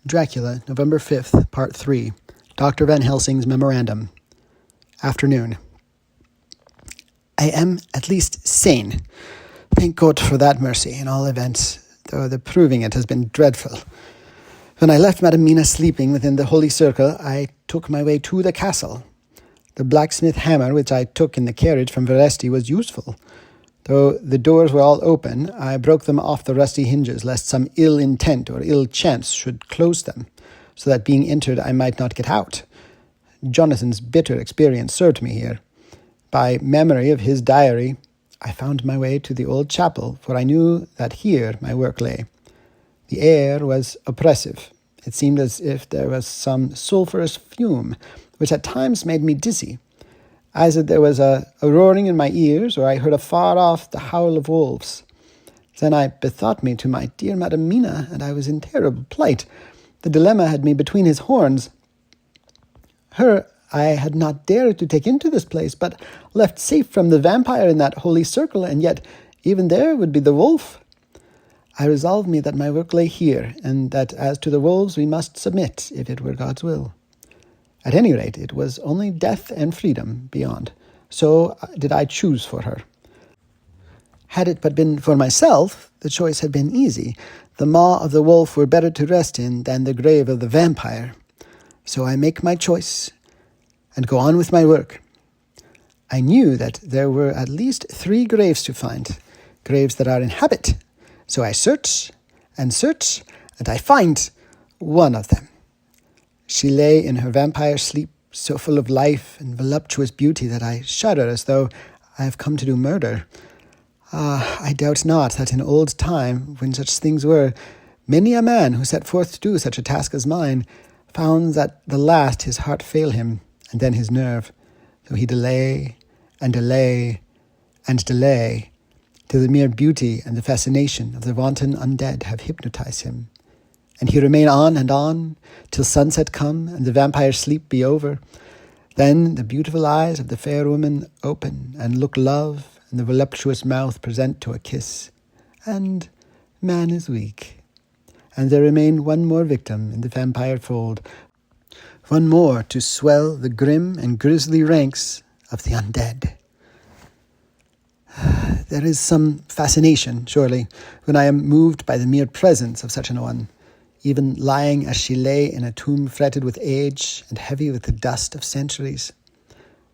Dracula, November 5th, Part 3. Dr. Van Helsing's Memorandum. Afternoon. I am at least sane. Thank God for that mercy, in all events, though the proving it has been dreadful. When I left Madam Mina sleeping within the holy circle, I took my way to the castle. The blacksmith hammer which I took in the carriage from Veresti was useful. Though the doors were all open, I broke them off the rusty hinges, lest some ill intent or ill chance should close them, so that being entered I might not get out. Jonathan's bitter experience served me here. By memory of his diary, I found my way to the old chapel, for I knew that here my work lay. The air was oppressive. It seemed as if there was some sulphurous fume, which at times made me dizzy. As if there was a roaring in my ears, or I heard afar off the howl of wolves. Then I bethought me to my dear Madam Mina, and I was in terrible plight. The dilemma had me between his horns. Her I had not dared to take into this place, but left safe from the vampire in that holy circle, and yet even there would be the wolf. I resolved me that my work lay here, and that as to the wolves we must submit, if it were God's will. At any rate, it was only death and freedom beyond. So did I choose for her. Had it but been for myself, the choice had been easy. The maw of the wolf were better to rest in than the grave of the vampire. So I make my choice, and go on with my work. I knew that there were at least 3 graves to find, graves that are in habit. So I search, and I find one of them. She lay in her vampire sleep, so full of life and voluptuous beauty that I shudder as though I have come to do murder. I doubt not that in old time, when such things were, many a man who set forth to do such a task as mine found that the last his heart fail him, and then his nerve, so he delay, and delay, and delay, till the mere beauty and the fascination of the wanton undead have hypnotized him. And he remain on, till sunset come, and the vampire's sleep be over. Then the beautiful eyes of the fair woman open, and look love, and the voluptuous mouth present to a kiss. And man is weak. And there remain one more victim in the vampire fold, one more to swell the grim and grisly ranks of the undead. There is some fascination, surely, when I am moved by the mere presence of such an one, even lying as she lay in a tomb fretted with age and heavy with the dust of centuries.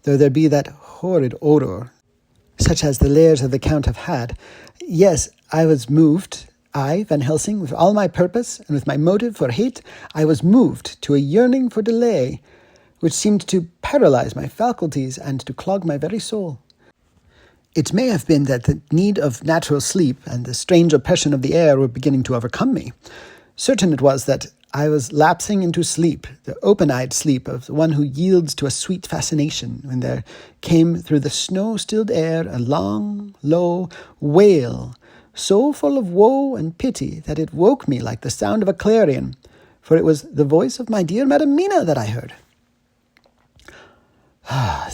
Though there be that horrid odour, such as the lairs of the Count have had, yes, I was moved, I, Van Helsing, with all my purpose and with my motive for hate, I was moved to a yearning for delay, which seemed to paralyze my faculties and to clog my very soul. It may have been that the need of natural sleep and the strange oppression of the air were beginning to overcome me. Certain it was that I was lapsing into sleep, the open-eyed sleep of the one who yields to a sweet fascination, when there came through the snow-stilled air a long, low wail, so full of woe and pity that it woke me like the sound of a clarion, for it was the voice of my dear Madam Mina that I heard.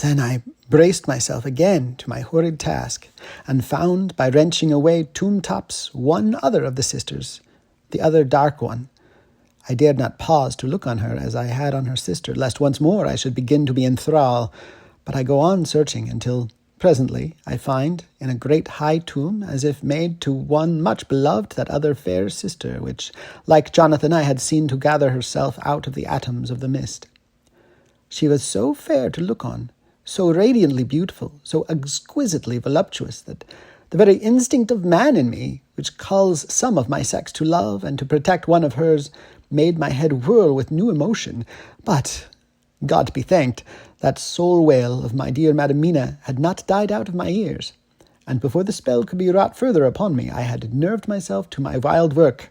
Then I braced myself again to my horrid task, and found, by wrenching away tomb tops, one other of the sisters, the other dark one. I dared not pause to look on her as I had on her sister, lest once more I should begin to be in thrall. But I go on searching until presently I find, in a great high tomb, as if made to one much beloved, that other fair sister, which, like Jonathan, I had seen to gather herself out of the atoms of the mist. She was so fair to look on, so radiantly beautiful, so exquisitely voluptuous, that the very instinct of man in me, which calls some of my sex to love and to protect one of hers, made my head whirl with new emotion. But, God be thanked, that soul wail of my dear Madam Mina had not died out of my ears, and before the spell could be wrought further upon me, I had nerved myself to my wild work.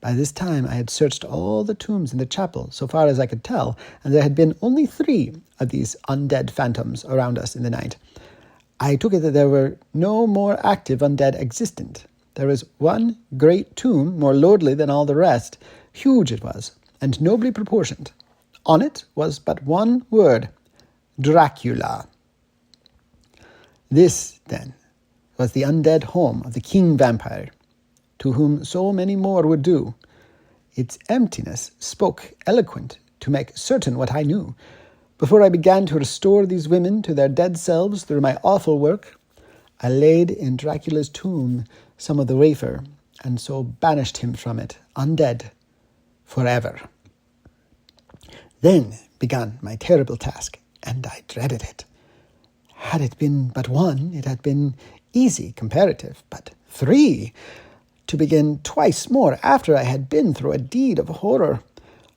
By this time I had searched all the tombs in the chapel, so far as I could tell, and there had been only 3 of these undead phantoms around us in the night. I took it that there were no more active undead existent. There was one great tomb, more lordly than all the rest. Huge it was, and nobly proportioned. On it was but one word, Dracula. This, then, was the undead home of the king vampire, to whom so many more were due. Its emptiness spoke eloquent to make certain what I knew. Before I began to restore these women to their dead selves through my awful work, I laid in Dracula's tomb some of the wafer, and so banished him from it, undead, forever. Then began my terrible task, and I dreaded it. Had it been but one, it had been easy, comparative, but 3, to begin twice more after I had been through a deed of horror.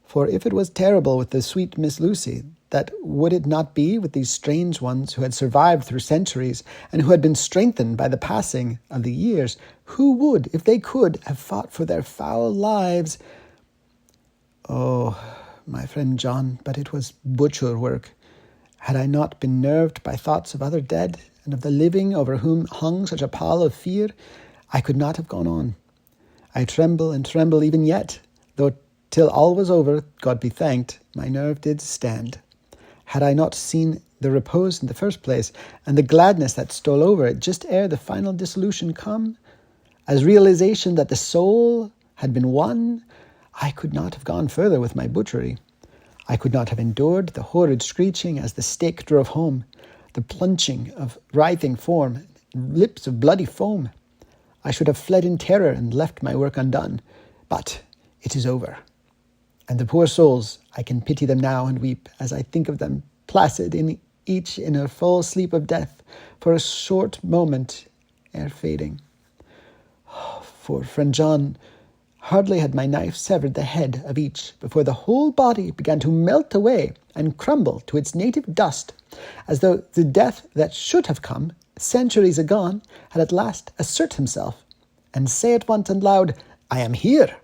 For if it was terrible with the sweet Miss Lucy, that would it not be with these strange ones who had survived through centuries, and who had been strengthened by the passing of the years, who would, if they could, have fought for their foul lives? Oh, my friend John, but it was butcher work. Had I not been nerved by thoughts of other dead, and of the living over whom hung such a pall of fear, I could not have gone on. I tremble and tremble even yet, though till all was over, God be thanked, my nerve did stand. Had I not seen the repose in the first place, and the gladness that stole over it just ere the final dissolution come, as realization that the soul had been won, I could not have gone further with my butchery. I could not have endured the horrid screeching as the stake drove home, the plunging of writhing form, lips of bloody foam. I should have fled in terror and left my work undone. But it is over. And the poor souls, I can pity them now and weep as I think of them, placid in each in her full sleep of death, for a short moment ere fading. For friend John, hardly had my knife severed the head of each before the whole body began to melt away and crumble to its native dust, as though the death that should have come centuries agone had at last assert himself, and say at once and loud, I am here.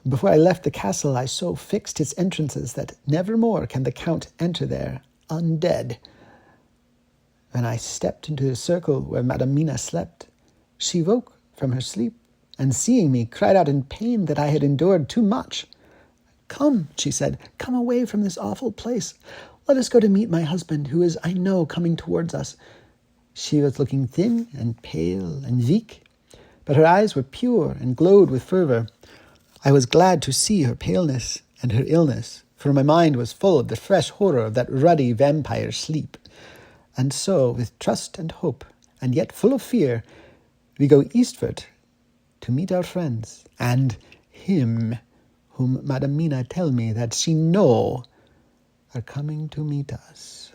Before I left the castle, I so fixed its entrances that never more can the Count enter there undead. When I stepped into the circle where Madam Mina slept, she woke from her sleep, and seeing me, cried out in pain that I had endured too much. Come, she said, come away from this awful place. Let us go to meet my husband, who is, I know, coming towards us. She was looking thin and pale and weak, but her eyes were pure and glowed with fervour. I was glad to see her paleness and her illness, for my mind was full of the fresh horror of that ruddy vampire sleep. And so, with trust and hope, and yet full of fear, we go eastward to meet our friends, and him whom Madam Mina tell me that she know are coming to meet us.